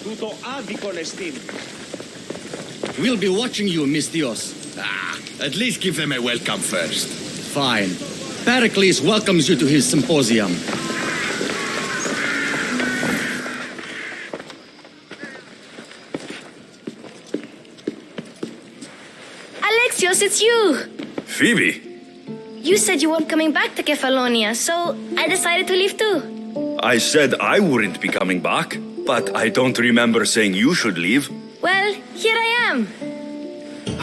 Τούτο άδικον εστίν. We'll be watching you, Misthios. At least give them a welcome first. Fine. Pericles welcomes you to his symposium. Alexios, it's you! Phoebe? You said you weren't coming back to Kefalonia, so I decided to leave too. I said I wouldn't be coming back, but I don't remember saying you should leave. Well, here I am.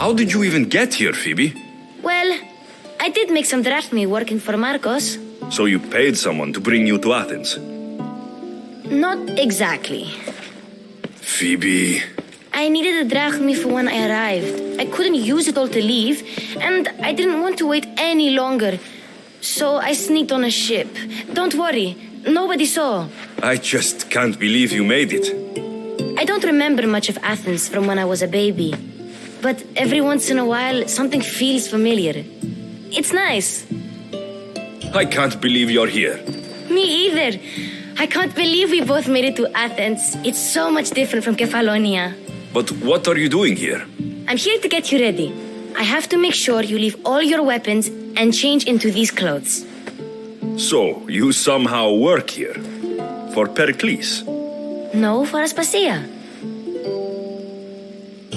How did you even get here, Phoebe? Well, I did make some drachmi working for Marcos. So you paid someone to bring you to Athens? Not exactly. Phoebe... I needed a drachmi for when I arrived. I couldn't use it all to leave, and I didn't want to wait any longer. So I sneaked on a ship. Don't worry, nobody saw. I just can't believe you made it. I don't remember much of Athens from when I was a baby. But every once in a while, something feels familiar. It's nice. I can't believe you're here. Me either. I can't believe we both made it to Athens. It's so much different from Kefalonia. But what are you doing here? I'm here to get you ready. I have to make sure you leave all your weapons and change into these clothes. So, you somehow work here? For Pericles? No, for Aspasia.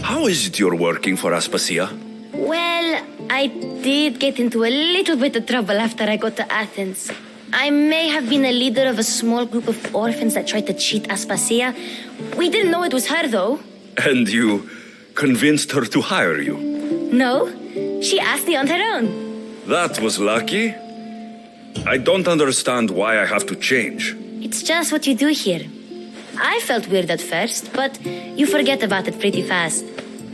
How is it you're working for Aspasia? Well, I did get into a little bit of trouble after I got to Athens. I may have been a leader of a small group of orphans that tried to cheat Aspasia. We didn't know it was her, though. And you convinced her to hire you? No, she asked me on her own. That was lucky. I don't understand why I have to change. It's just what you do here. I felt weird at first, but you forget about it pretty fast.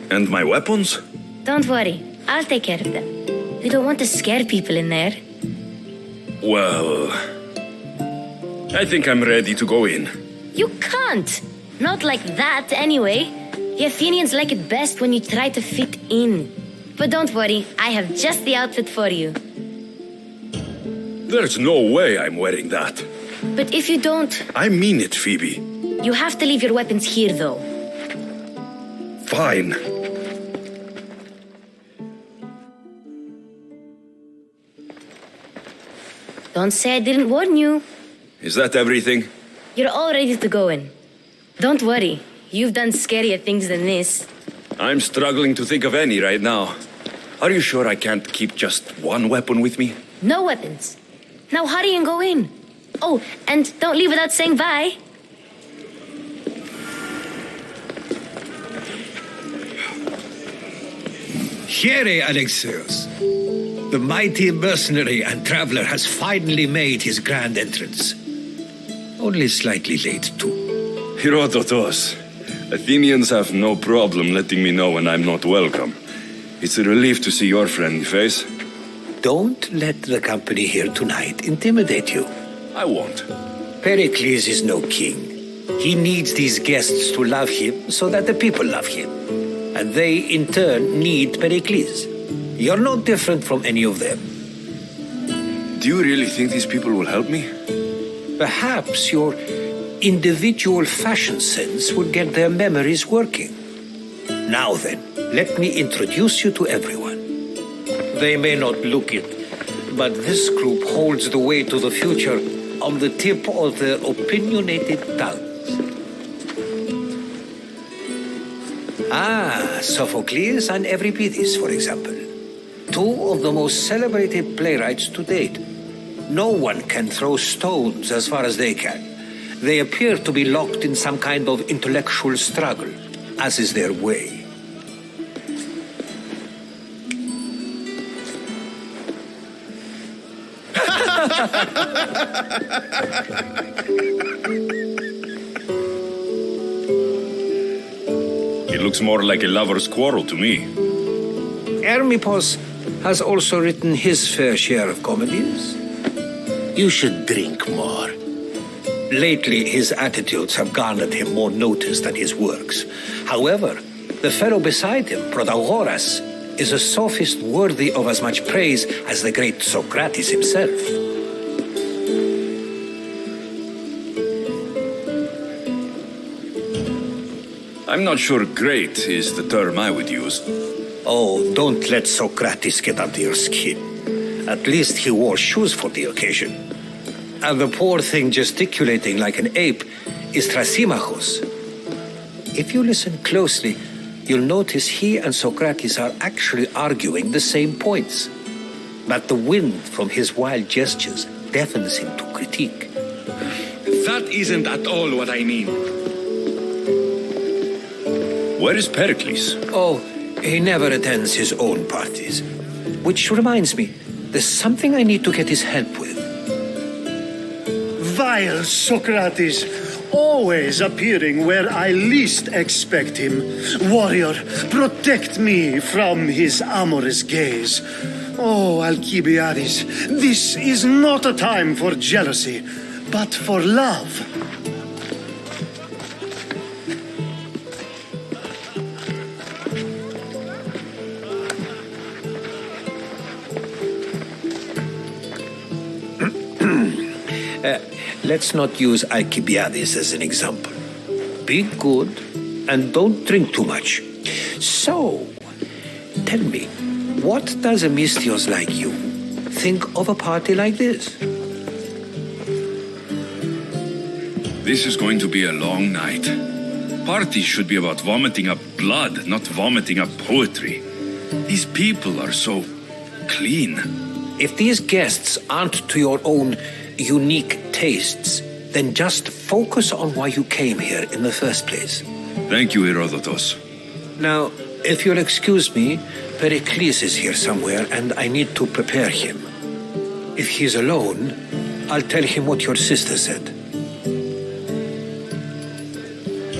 And my weapons? Don't worry, I'll take care of them. You don't want to scare people in there. Well... I think I'm ready to go in. You can't! Not like that, anyway. The Athenians like it best when you try to fit in. But don't worry, I have just the outfit for you. There's no way I'm wearing that. But if you don't, I mean it, Phoebe. you have to leave your weapons here, though. Fine. Don't say I didn't warn you. Is that everything? You're all ready to go in. Don't worry, you've done scarier things than this. I'm struggling to think of any right now. Are you sure I can't keep just one weapon with me? No weapons. Now hurry and go in. Oh, and don't leave without saying bye. Here, Alexios. The mighty mercenary and traveler has finally made his grand entrance. Only slightly late, too. Herodotus, Athenians have no problem letting me know when I'm not welcome. It's a relief to see your friendly face. Don't let the company here tonight intimidate you. I won't. Pericles is no king. He needs these guests to love him so that the people love him. And they, in turn, need Pericles. You're no different from any of them. Do you really think these people will help me? Perhaps your individual fashion sense would get their memories working. Now then, let me introduce you to everyone. They may not look it, but this group holds the way to the future on the tip of their opinionated tongues. Sophocles and Euripides, for example. Two of the most celebrated playwrights to date. No one can throw stones as far as they can. They appear to be locked in some kind of intellectual struggle, as is their way. It looks more like a lover's quarrel to me. Hermippos has also written his fair share of comedies. You should drink more. Lately, his attitudes have garnered him more notice than his works. However, the fellow beside him, Protagoras, is a sophist worthy of as much praise as the great Socrates himself. I'm not sure great is the term I would use. Oh, don't let Socrates get under your skin. At least he wore shoes for the occasion. And the poor thing gesticulating like an ape is Thrasymachos. If you listen closely, you'll notice he and Socrates are actually arguing the same points. But the wind from his wild gestures deafens him to critique. That isn't at all what I mean. Where is Pericles? Oh, he never attends his own parties. Which reminds me, there's something I need to get his help with. Vile Socrates, always appearing where I least expect him. Warrior, protect me from his amorous gaze. Oh, Alcibiades, this is not a time for jealousy, but for love. Let's not use Alcibiades as an example. Be good and don't drink too much. So, tell me, what does a Misthios like you think of a party like this? This is going to be a long night. Parties should be about vomiting up blood, not vomiting up poetry. These people are so clean. If these guests aren't to your own unique tastes, then just focus on why you came here in the first place. Thank you, Herodotus. Now, if you'll excuse me, Pericles is here somewhere and I need to prepare him. If he's alone, I'll tell him what your sister said.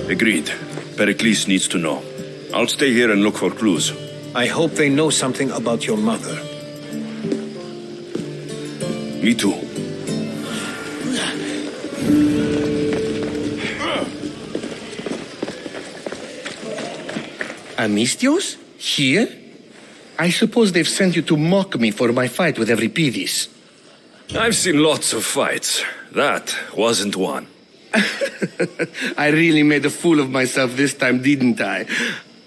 Agreed. Pericles needs to know. I'll stay here and look for clues. I hope they know something about your mother. Me too. Amistios? Here? I suppose they've sent you to mock me for my fight with Euripides. I've seen lots of fights. That wasn't one. I really made a fool of myself this time, didn't I?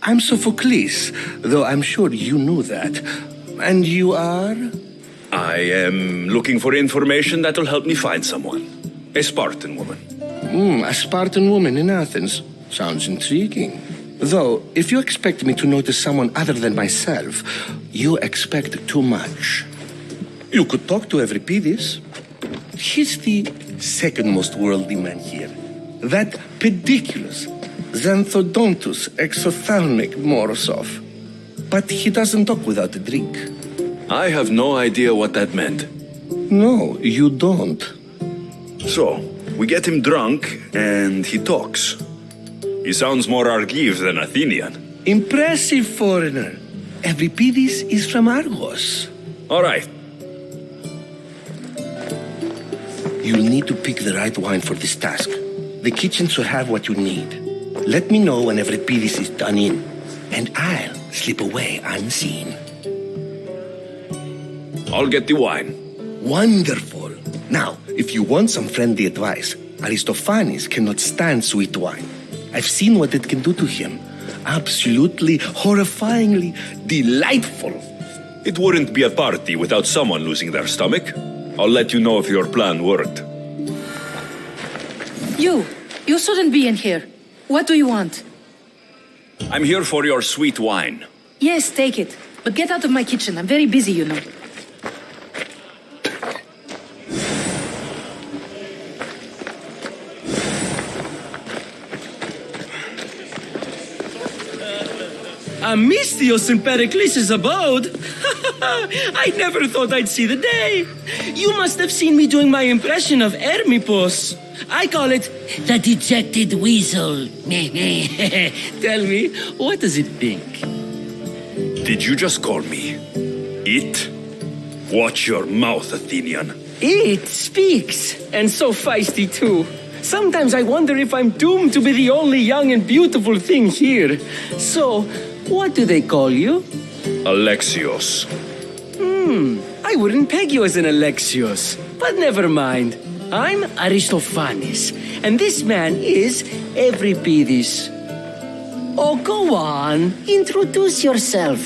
I'm Sophocles, though I'm sure you knew that. And you are? I am looking for information that will help me find someone. A Spartan woman. A Spartan woman in Athens. Sounds intriguing. Though, if you expect me to notice someone other than myself, you expect too much. You could talk to Euripides. He's the second most worldly man here. That pediculous, Xanthodontus exophthalmic Morosov. But he doesn't talk without a drink. I have no idea what that meant. No, you don't. So, we get him drunk and he talks. He sounds more Argive than Athenian. Impressive foreigner. Euripides is from Argos. All right. You'll need to pick the right wine for this task. The kitchen should have what you need. Let me know when Euripides is done in, and I'll slip away unseen. I'll get the wine. Wonderful. Now, if you want some friendly advice, Aristophanes cannot stand sweet wine. I've seen what it can do to him. Absolutely, horrifyingly delightful. It wouldn't be a party without someone losing their stomach. I'll let you know if your plan worked. You shouldn't be in here. What do you want? I'm here for your sweet wine. Yes, take it. But get out of my kitchen. I'm very busy, you know. Amistios in Pericles' abode? I never thought I'd see the day. You must have seen me doing my impression of Hermippos. I call it the dejected weasel. Tell me, what does it think? Did you just call me it? Watch your mouth, Athenian. It speaks, and so feisty too. Sometimes I wonder if I'm doomed to be the only young and beautiful thing here. So, what do they call you? Alexios. I wouldn't peg you as an Alexios, but never mind. I'm Aristophanes, and this man is Euripides. Oh, go on. Introduce yourself.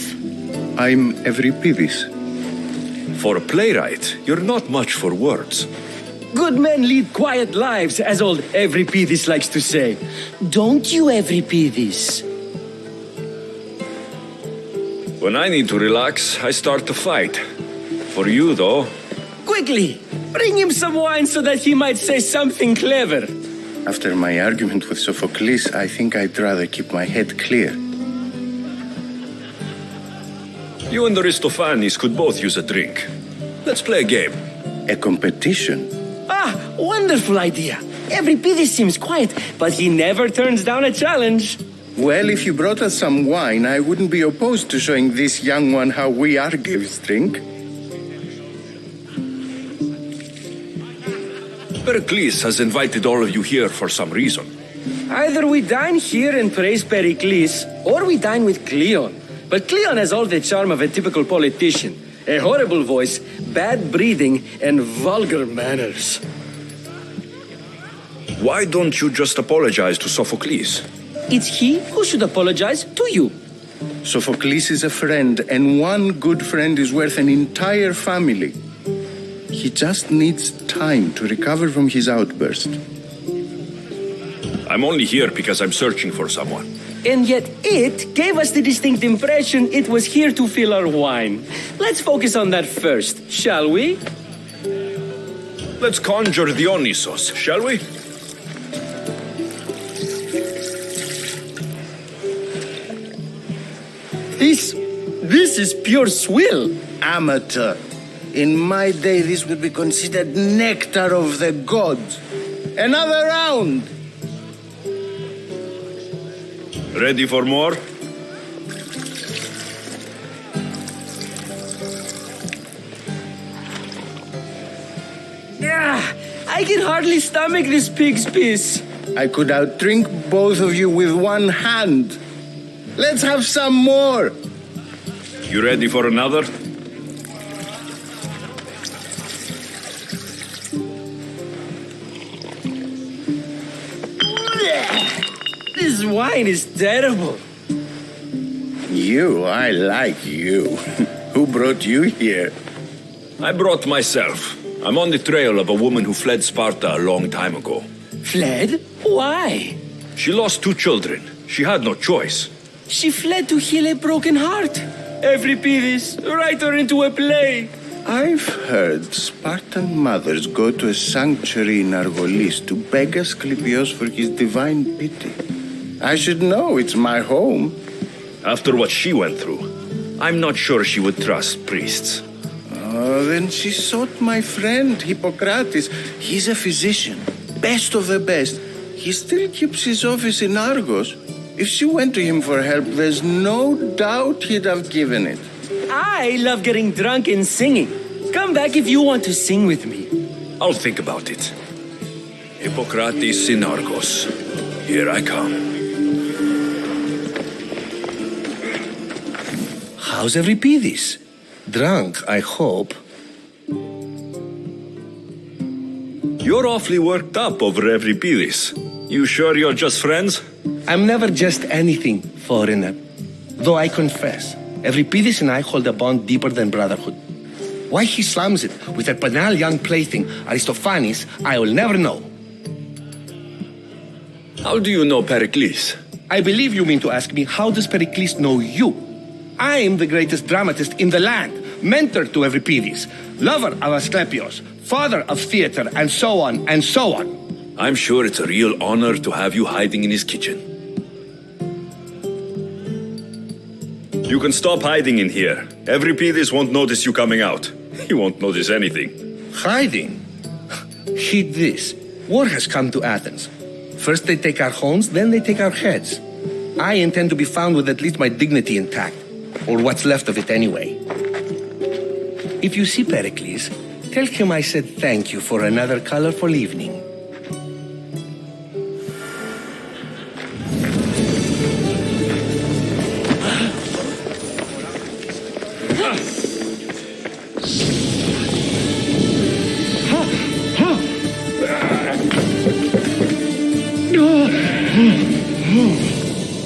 I'm Evripidis. For a playwright, you're not much for words. Good men lead quiet lives, as old Evripidis likes to say. Don't you, Evripidis? When I need to relax, I start to fight. For you, though, Quickly, bring him some wine so that he might say something clever. After my argument with Sophocles, I think I'd rather keep my head clear. you and Aristophanes could both use a drink. Let's play a game. A competition? Ah, wonderful idea. Evripidis seems quiet, but he never turns down a challenge. Well, if you brought us some wine, I wouldn't be opposed to showing this young one how we Argives drink. Pericles has invited all of you here for some reason. Either we dine here and praise Pericles, or we dine with Cleon. But Cleon has all the charm of a typical politician. A horrible voice, bad breeding, and vulgar manners. Why don't you just apologize to Sophocles? It's he who should apologize to you. Sophocles is a friend, and one good friend is worth an entire family. He just needs time to recover from his outburst. I'm only here because I'm searching for someone. And yet it gave us the distinct impression it was here to fill our wine. Let's focus on that first, shall we? Let's conjure Dionysos, shall we? This is pure swill. Amateur. In my day, this would be considered nectar of the gods. Another round! Ready for more? Ah, I can hardly stomach this pig's piss. I could outdrink both of you with one hand. Let's have some more! You ready for another? This wine is terrible. I like you. Who brought you here? I brought myself. I'm on the trail of a woman who fled Sparta a long time ago. Fled? Why? She lost 2 children. She had no choice. She fled to heal a broken heart. Evripidis, write her into a play. I've heard Spartan mothers go to a sanctuary in Argolis to beg Asclepios for his divine pity. I should know, it's my home. After what she went through, I'm not sure she would trust priests. Oh, then she sought my friend, Hippocrates. He's a physician, best of the best. He still keeps his office in Argos. If she went to him for help, there's no doubt he'd have given it. I love getting drunk and singing. Come back if you want to sing with me. I'll think about it. Hippocrates in Argos. Here I come. How's Evripidis? Drunk, I hope. You're awfully worked up over Evripidis. You sure you're just friends? I'm never just anything, foreigner. Though I confess, Evripidis and I hold a bond deeper than brotherhood. Why he slams it with that banal young plaything, Aristophanes, I will never know. How do you know Pericles? I believe you mean to ask me, how does Pericles know you? I am the greatest dramatist in the land, mentor to Evripidis, lover of Asclepios, father of theater, and so on and so on. I'm sure it's a real honor to have you hiding in his kitchen. You can stop hiding in here. Evripidis won't notice you coming out. He won't notice anything. Hiding? Heed this. War has come to Athens. First they take our homes, then they take our heads. I intend to be found with at least my dignity intact. Or what's left of it anyway. If you see Pericles, tell him I said thank you for another colorful evening.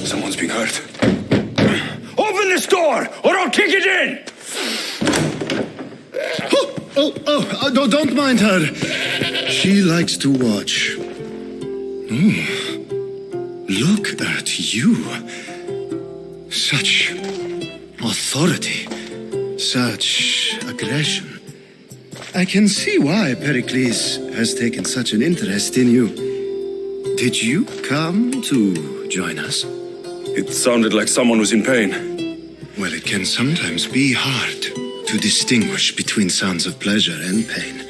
Someone's being hurt. Open this door, or I'll kick it in! No, don't mind her. She likes to watch. Look at you. Such authority. Such aggression. I can see why Pericles has taken such an interest in you. Did you come to join us? It sounded like someone was in pain. Well, it can sometimes be hard to distinguish between sounds of pleasure and pain.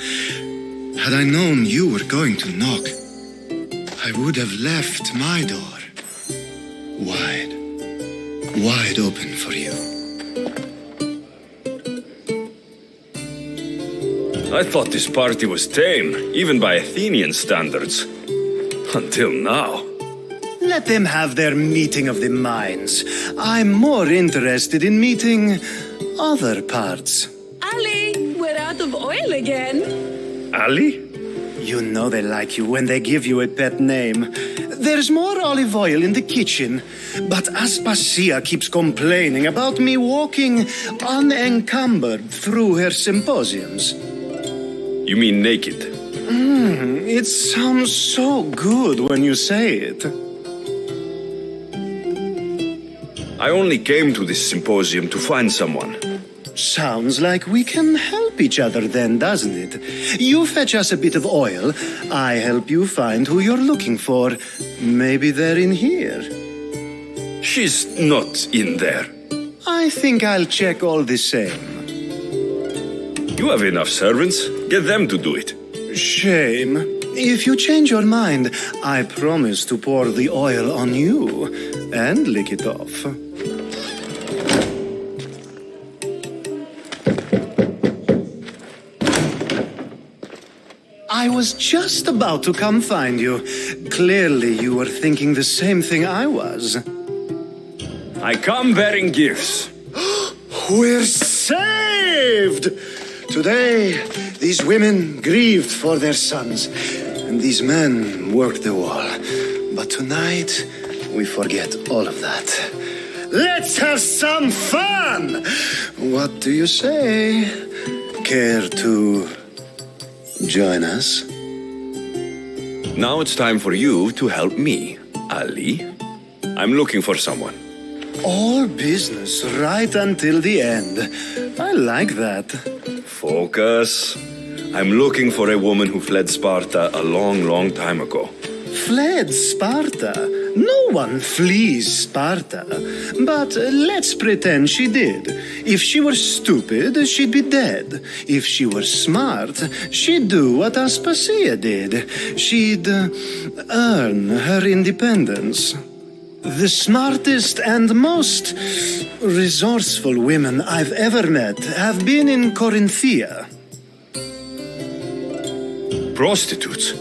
Had I known you were going to knock, I would have left my door wide open for you. I thought this party was tame, even by Athenian standards. Until now. Let them have their meeting of the minds. I'm more interested in meeting other parts. Ali, we're out of oil again. Ali? You know they like you when they give you a pet name. There's more olive oil in the kitchen, but Aspasia keeps complaining about me walking unencumbered through her symposiums. You mean naked? It sounds so good when you say it. I only came to this symposium to find someone. Sounds like we can help each other then, doesn't it? You fetch us a bit of oil, I help you find who you're looking for. Maybe they're in here. She's not in there. I think I'll check all the same. You have enough servants. Get them to do it. Shame. If you change your mind, I promise to pour the oil on you and lick it off. I was just about to come find you. Clearly, you were thinking the same thing I was. I come bearing gifts. We're saved! Today, these women grieved for their sons, and these men worked the wall. But tonight, we forget all of that. Let's have some fun! What do you say? Care to join us? Now it's time for you to help me, Ali. I'm looking for someone. All business right until the end. I like that. Focus. I'm looking for a woman who fled Sparta a long, long time ago. Fled Sparta? No one flees Sparta. But let's pretend she did. If she were stupid, she'd be dead. If she were smart, she'd do what Aspasia did. She'd earn her independence. The smartest and most resourceful women I've ever met have been in Corinthia. Prostitutes?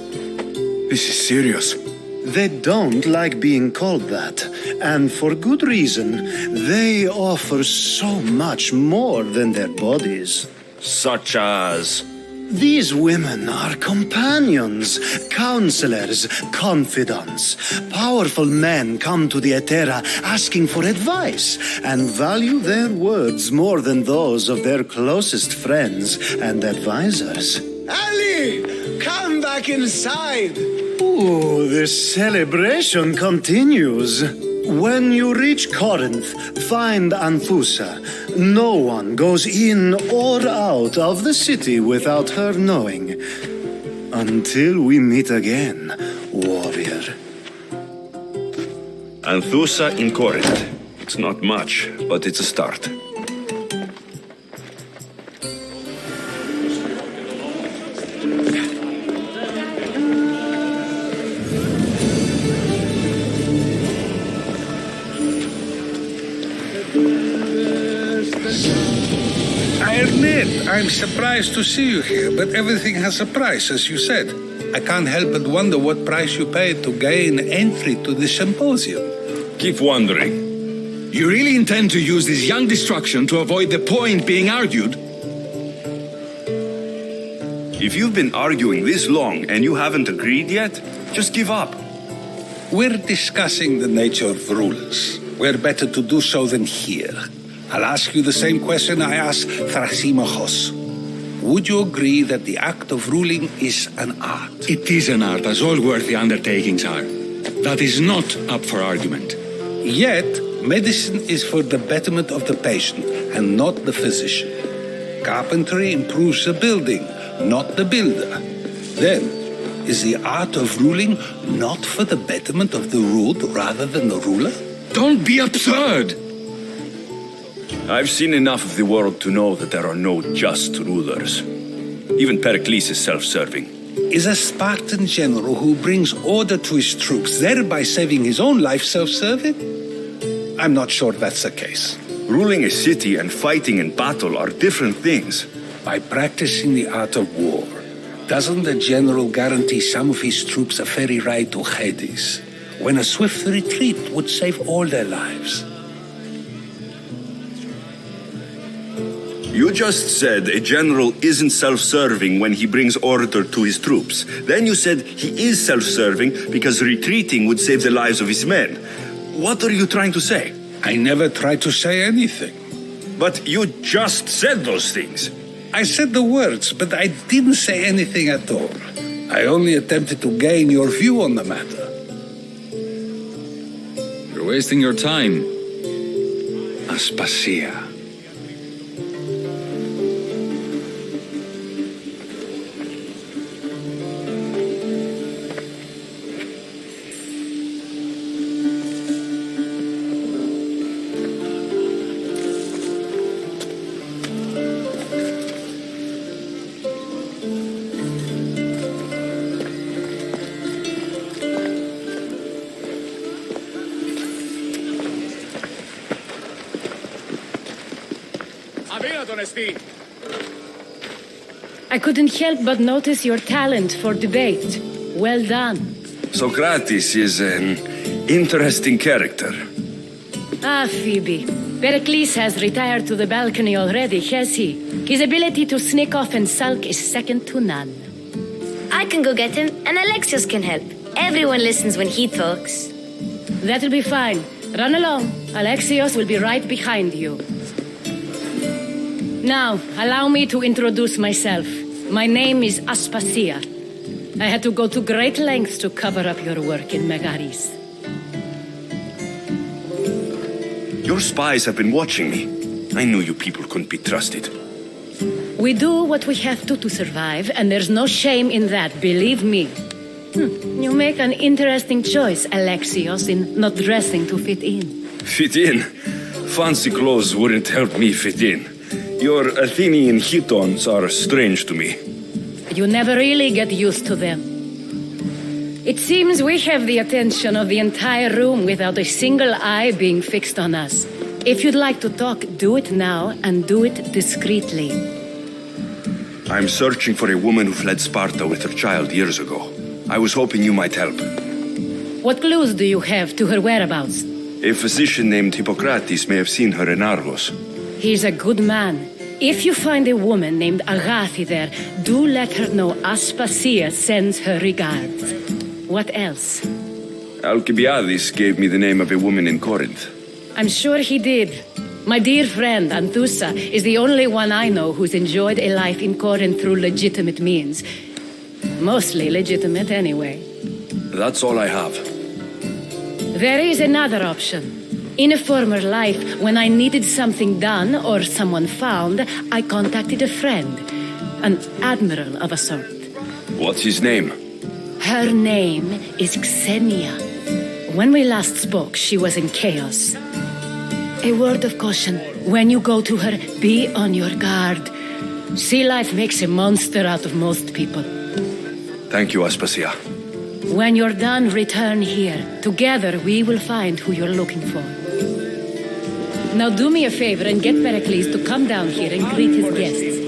This is serious. They don't like being called that, and for good reason. They offer so much more than their bodies. Such as... These women are companions, counselors, confidants. Powerful men come to the Etera asking for advice and value their words more than those of their closest friends and advisors. Ali, come back inside. Ooh, the celebration continues. When you reach Corinth, find Anthusa. No one goes in or out of the city without her knowing. Until we meet again, warrior. Anthusa in Corinth. It's not much, but it's a start. I admit, I'm surprised to see you here, but everything has a price, as you said. I can't help but wonder what price you paid to gain entry to the symposium. Keep wondering. You really intend to use this young destruction to avoid the point being argued? If you've been arguing this long and you haven't agreed yet, just give up. We're discussing the nature of rulers. Where better to do so than here? I'll ask you the same question I asked Thrasimachos. Would you agree that the act of ruling is an art? It is an art, as all worthy undertakings are. That is not up for argument. Yet, medicine is for the betterment of the patient and not the physician. Carpentry improves the building, not the builder. Then, is the art of ruling not for the betterment of the ruled rather than the ruler? Don't be absurd! I've seen enough of the world to know that there are no just rulers. Even Pericles is self-serving. Is a Spartan general who brings order to his troops, thereby saving his own life, self-serving? I'm not sure that's the case. Ruling a city and fighting in battle are different things. By practicing the art of war, doesn't the general guarantee some of his troops a ferry ride to Hades, when a swift retreat would save all their lives? You just said a general isn't self-serving when he brings order to his troops. Then you said he is self-serving because retreating would save the lives of his men. What are you trying to say? I never tried to say anything. But you just said those things. I said the words, but I didn't say anything at all. I only attempted to gain your view on the matter. You're wasting your time. Aspasia. I couldn't help but notice your talent for debate. Well done. Socrates is an interesting character. Ah, Phoebe. Pericles has retired to the balcony already, has he? His ability to sneak off and sulk is second to none. I can go get him, and Alexios can help. Everyone listens when he talks. That'll be fine. Run along. Alexios will be right behind you. Now, allow me to introduce myself. My name is Aspasia. I had to go to great lengths to cover up your work in Megaris. Your spies have been watching me. I knew you people couldn't be trusted. We do what we have to survive, and there's no shame in that, believe me. You make an interesting choice, Alexios, in not dressing to fit in. Fit in? Fancy clothes wouldn't help me fit in. Your Athenian chitons are strange to me. You never really get used to them. It seems we have the attention of the entire room without a single eye being fixed on us. If you'd like to talk, do it now, and do it discreetly. I'm searching for a woman who fled Sparta with her child years ago. I was hoping you might help. What clues do you have to her whereabouts? A physician named Hippocrates may have seen her in Argos. He's a good man. If you find a woman named Agathi there, do let her know Aspasia sends her regards. What else? Alcibiades gave me the name of a woman in Corinth. I'm sure he did. My dear friend, Anthusa, is the only one I know who's enjoyed a life in Corinth through legitimate means. Mostly legitimate, anyway. That's all I have. There is another option. In a former life, when I needed something done or someone found, I contacted a friend. An admiral of a sort. What's his name? Her name is Xenia. When we last spoke, she was in chaos. A word of caution. When you go to her, be on your guard. Sea life makes a monster out of most people. Thank you, Aspasia. When you're done, return here. Together, we will find who you're looking for. Now do me a favor and get Pericles to come down here and greet his guests.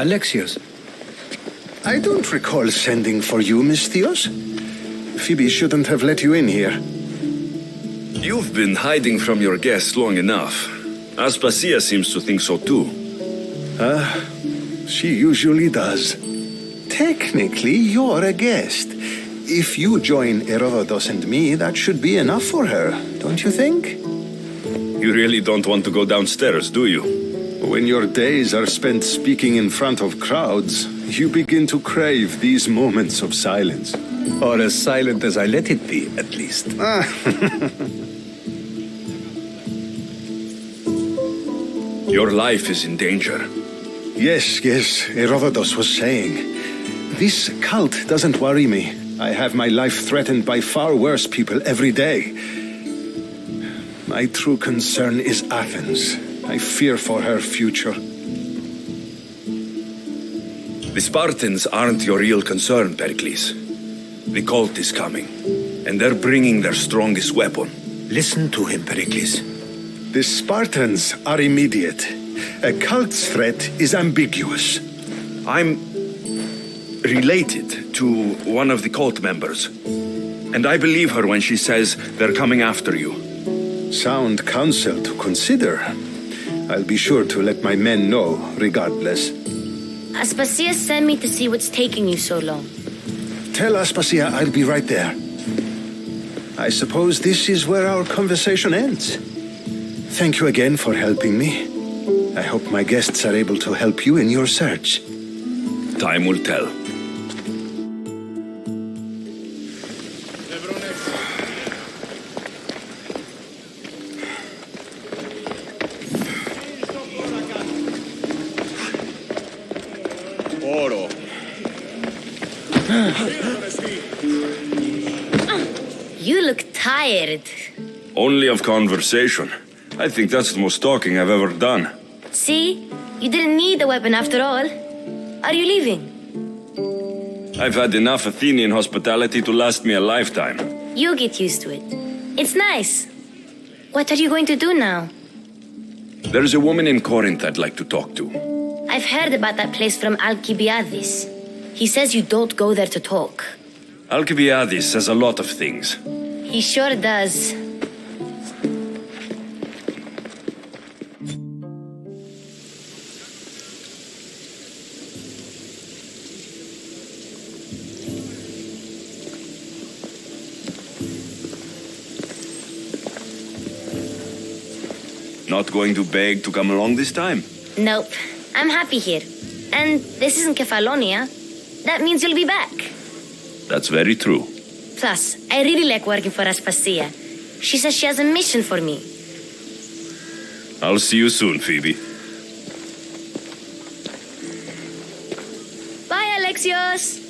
Alexios. I don't recall sending for you, Misthios. Phoebe shouldn't have let you in here. You've been hiding from your guests long enough. Aspasia seems to think so too. She usually does. Technically, you're a guest. If you join Herodotus and me, that should be enough for her, don't you think? You really don't want to go downstairs, do you? When your days are spent speaking in front of crowds, you begin to crave these moments of silence. Or as silent as I let it be, at least. Your life is in danger. Yes, Herodotus was saying. This cult doesn't worry me. I have my life threatened by far worse people every day. My true concern is Athens. I fear for her future. The Spartans aren't your real concern, Pericles. The cult is coming, and they're bringing their strongest weapon. Listen to him, Pericles. The Spartans are immediate. A cult's threat is ambiguous. I'm related to one of the cult members, and I believe her when she says they're coming after you. Sound counsel to consider. I'll be sure to let my men know, regardless. Aspasia sent me to see what's taking you so long. Tell Aspasia I'll be right there. I suppose this is where our conversation ends. Thank you again for helping me. I hope my guests are able to help you in your search. Time will tell. You look tired. Only of conversation. I think that's the most talking I've ever done. See? You didn't need the weapon after all. Are you leaving? I've had enough Athenian hospitality to last me a lifetime. You get used to it. It's nice. What are you going to do now? There's a woman in Corinth I'd like to talk to. I've heard about that place from Alcibiades. He says you don't go there to talk. Alcibiades says a lot of things. He sure does. Not going to beg to come along this time? Nope. I'm happy here. And this isn't Kefalonia. That means you'll be back. That's very true. Plus, I really like working for Aspasia. She says she has a mission for me. I'll see you soon, Phoebe. Bye, Alexios!